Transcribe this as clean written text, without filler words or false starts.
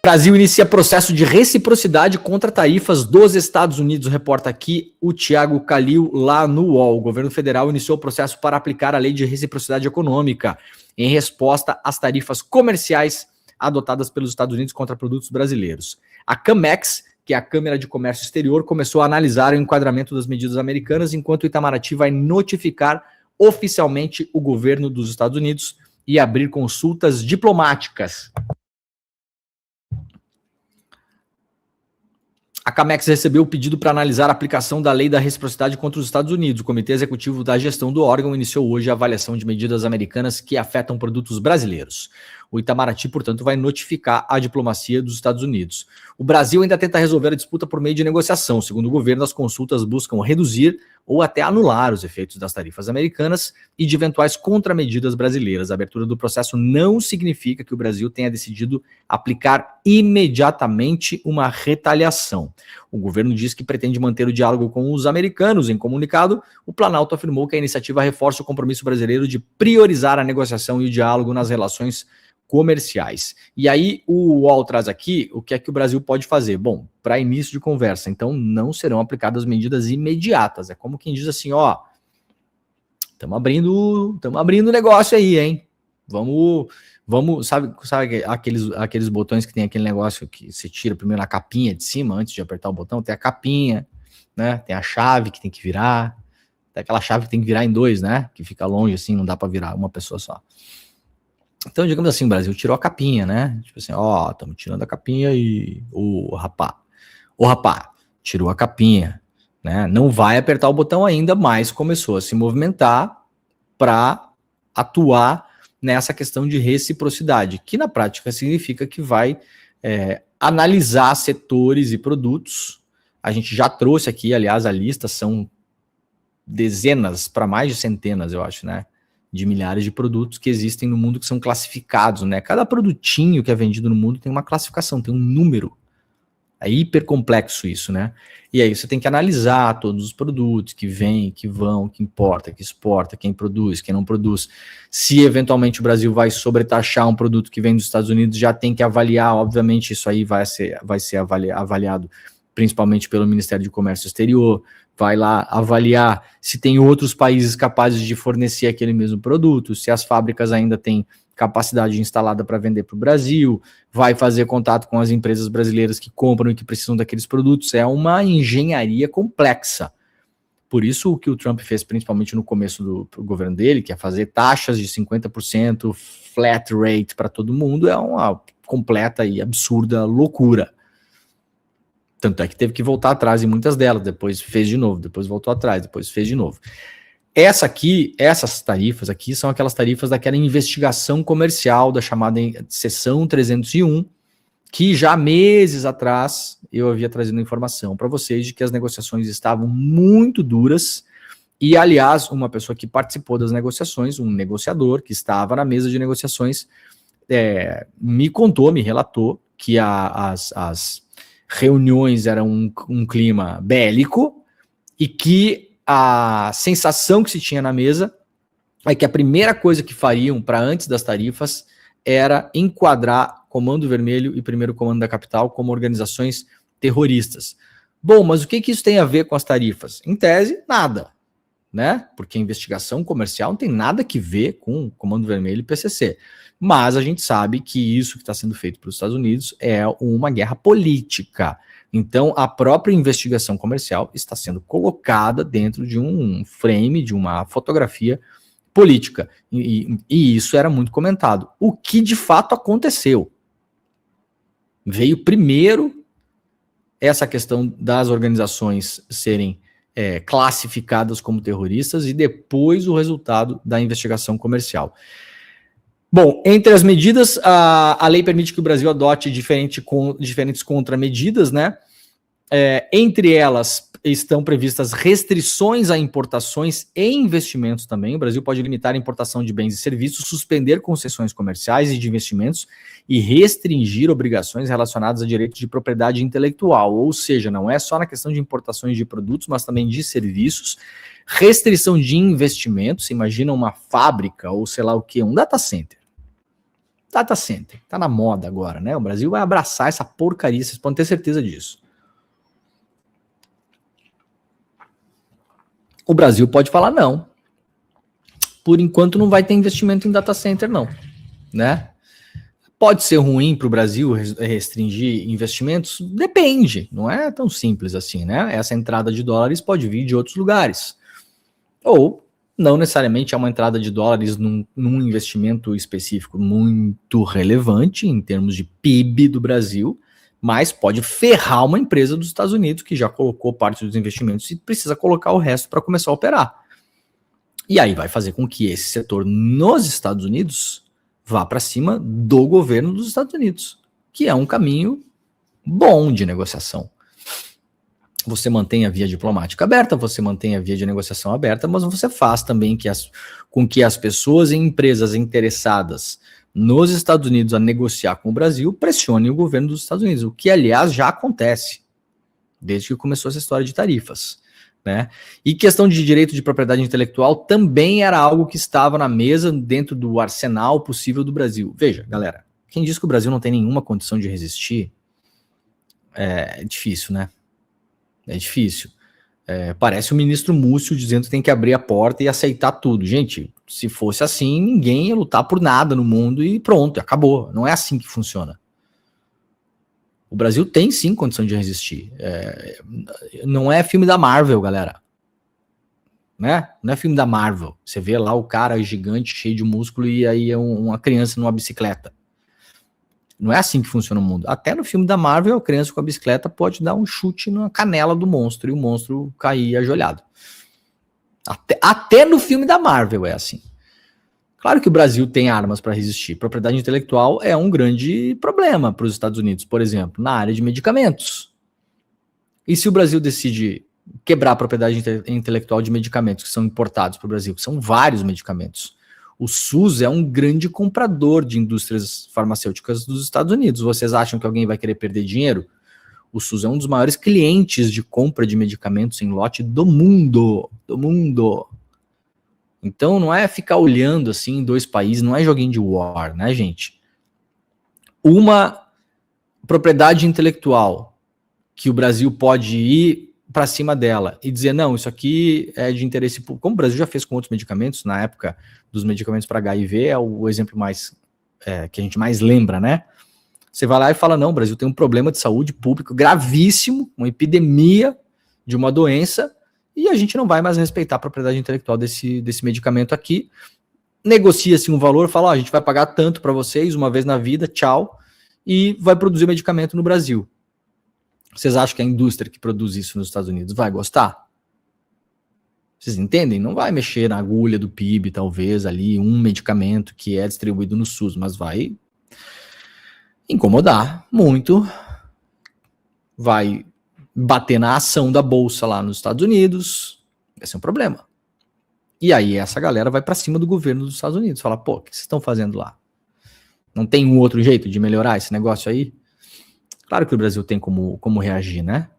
Brasil inicia processo de reciprocidade contra tarifas dos Estados Unidos, reporta aqui o Thiago Calil lá no UOL. O governo federal iniciou o processo para aplicar a lei de reciprocidade econômica em resposta às tarifas comerciais adotadas pelos Estados Unidos contra produtos brasileiros. A CAMEX, que é a Câmara de Comércio Exterior, começou a analisar o enquadramento das medidas americanas, enquanto o Itamaraty vai notificar oficialmente o governo dos Estados Unidos e abrir consultas diplomáticas. A CAMEX recebeu o pedido para analisar a aplicação da lei da reciprocidade contra os Estados Unidos. O Comitê Executivo da Gestão do órgão iniciou hoje a avaliação de medidas americanas que afetam produtos brasileiros. O Itamaraty, portanto, vai notificar a diplomacia dos Estados Unidos. O Brasil ainda tenta resolver a disputa por meio de negociação. Segundo o governo, as consultas buscam reduzir ou até anular os efeitos das tarifas americanas e de eventuais contramedidas brasileiras. A abertura do processo não significa que o Brasil tenha decidido aplicar imediatamente uma retaliação. O governo diz que pretende manter o diálogo com os americanos. Em comunicado, o Planalto afirmou que a iniciativa reforça o compromisso brasileiro de priorizar a negociação e o diálogo nas relações comerciais. E aí o UOL traz aqui o que é que o Brasil pode fazer. Bom, para início de conversa, então não serão aplicadas medidas imediatas. É como quem diz assim, ó, estamos abrindo negócio aí, hein? Vamos, sabe aqueles botões que tem aquele negócio que você tira primeiro na capinha de cima antes de apertar o botão? Tem a capinha, né? Tem a chave que tem que virar, tem aquela chave que tem que virar em dois, né? Que fica longe assim, não dá para virar uma pessoa só. Então, digamos assim, o Brasil tirou a capinha, né? Tipo assim, ó, estamos tirando a capinha e o rapá, tirou a capinha, né? Não vai apertar o botão ainda, mas começou a se movimentar para atuar nessa questão de reciprocidade, que na prática significa que vai analisar setores e produtos. A gente já trouxe aqui, aliás, a lista são dezenas para mais de centenas, eu acho, né? De milhares de produtos que existem no mundo que são classificados, né? Cada produtinho que é vendido no mundo tem uma classificação, tem um número. É hiper complexo isso, né? E aí você tem que analisar todos os produtos que vêm, que vão, que importa, que exporta, quem produz, quem não produz. Se eventualmente o Brasil vai sobretaxar um produto que vem dos Estados Unidos, já tem que avaliar, obviamente isso aí vai ser avaliado principalmente pelo Ministério do Comércio Exterior, vai lá avaliar se tem outros países capazes de fornecer aquele mesmo produto, se as fábricas ainda têm capacidade instalada para vender para o Brasil, vai fazer contato com as empresas brasileiras que compram e que precisam daqueles produtos. É uma engenharia complexa. Por isso o que o Trump fez, principalmente no começo do governo dele, que é fazer taxas de 50%, flat rate para todo mundo, é uma completa e absurda loucura. Tanto é que teve que voltar atrás em muitas delas, depois fez de novo, depois voltou atrás, depois fez de novo. Essas tarifas aqui são aquelas tarifas daquela investigação comercial da chamada seção 301, que já meses atrás eu havia trazido informação para vocês de que as negociações estavam muito duras e, aliás, uma pessoa que participou das negociações, um negociador que estava na mesa de negociações, me relatou que as reuniões eram um clima bélico e que a sensação que se tinha na mesa é que a primeira coisa que fariam para antes das tarifas era enquadrar Comando Vermelho e Primeiro Comando da Capital como organizações terroristas. Bom, mas o que isso tem a ver com as tarifas? Em tese, nada, né? Porque a investigação comercial não tem nada que ver com Comando Vermelho e PCC. Mas a gente sabe que isso que está sendo feito pelos Estados Unidos é uma guerra política. Então, a própria investigação comercial está sendo colocada dentro de um frame, de uma fotografia política. E isso era muito comentado. O que de fato aconteceu? Veio primeiro essa questão das organizações serem classificadas como terroristas e depois o resultado da investigação comercial. Bom, entre as medidas, a lei permite que o Brasil adote diferentes contramedidas, né? Entre elas estão previstas restrições a importações e investimentos também. O Brasil pode limitar a importação de bens e serviços, suspender concessões comerciais e de investimentos e restringir obrigações relacionadas a direitos de propriedade intelectual. Ou seja, não é só na questão de importações de produtos, mas também de serviços. Restrição de investimentos, imagina uma fábrica ou sei lá o que, um data center. Data center, tá na moda agora, né? O Brasil vai abraçar essa porcaria, vocês podem ter certeza disso. O Brasil pode falar não. Por enquanto não vai ter investimento em data center não, né? Pode ser ruim para o Brasil restringir investimentos? Depende, não é tão simples assim, né? Essa entrada de dólares pode vir de outros lugares. Ou não necessariamente é uma entrada de dólares num investimento específico muito relevante em termos de PIB do Brasil, mas pode ferrar uma empresa dos Estados Unidos que já colocou parte dos investimentos e precisa colocar o resto para começar a operar. E aí vai fazer com que esse setor nos Estados Unidos vá para cima do governo dos Estados Unidos, que é um caminho bom de negociação. Você mantém a via diplomática aberta, você mantém a via de negociação aberta, mas você faz também com que as pessoas e empresas interessadas nos Estados Unidos a negociar com o Brasil pressionem o governo dos Estados Unidos, o que, aliás, já acontece desde que começou essa história de tarifas. Né? E questão de direito de propriedade intelectual também era algo que estava na mesa dentro do arsenal possível do Brasil. Veja, galera, quem diz que o Brasil não tem nenhuma condição de resistir, é difícil, né? É difícil. Parece o ministro Múcio dizendo que tem que abrir a porta e aceitar tudo. Gente, se fosse assim, ninguém ia lutar por nada no mundo e pronto, acabou. Não é assim que funciona. O Brasil tem sim condição de resistir. Não é filme da Marvel, galera. Né? Não é filme da Marvel. Você vê lá o cara gigante, cheio de músculo, e aí é uma criança numa bicicleta. Não é assim que funciona o mundo. Até no filme da Marvel, a criança com a bicicleta pode dar um chute na canela do monstro e o monstro cair ajoelhado. Até no filme da Marvel é assim. Claro que o Brasil tem armas para resistir. Propriedade intelectual é um grande problema para os Estados Unidos, por exemplo, na área de medicamentos. E se o Brasil decide quebrar a propriedade intelectual de medicamentos que são importados para o Brasil, que são vários medicamentos? O SUS é um grande comprador de indústrias farmacêuticas dos Estados Unidos. Vocês acham que alguém vai querer perder dinheiro? O SUS é um dos maiores clientes de compra de medicamentos em lote do mundo. Do mundo. Então não é ficar olhando assim em dois países, não é joguinho de war, né, gente? Uma propriedade intelectual que o Brasil pode ir para cima dela e dizer, não, isso aqui é de interesse público, como o Brasil já fez com outros medicamentos, na época dos medicamentos para HIV, é o exemplo mais que a gente mais lembra, né? Você vai lá e fala, não, o Brasil tem um problema de saúde pública gravíssimo, uma epidemia de uma doença, e a gente não vai mais respeitar a propriedade intelectual desse medicamento aqui. Negocia-se um valor, fala, a gente vai pagar tanto para vocês, uma vez na vida, tchau, e vai produzir o medicamento no Brasil. Vocês acham que a indústria que produz isso nos Estados Unidos vai gostar? Vocês entendem? Não vai mexer na agulha do PIB, talvez, ali, um medicamento que é distribuído no SUS, mas vai incomodar muito, vai bater na ação da bolsa lá nos Estados Unidos, vai ser um problema. E aí essa galera vai para cima do governo dos Estados Unidos, fala, pô, o que vocês estão fazendo lá? Não tem um outro jeito de melhorar esse negócio aí? Claro que o Brasil tem como reagir, né?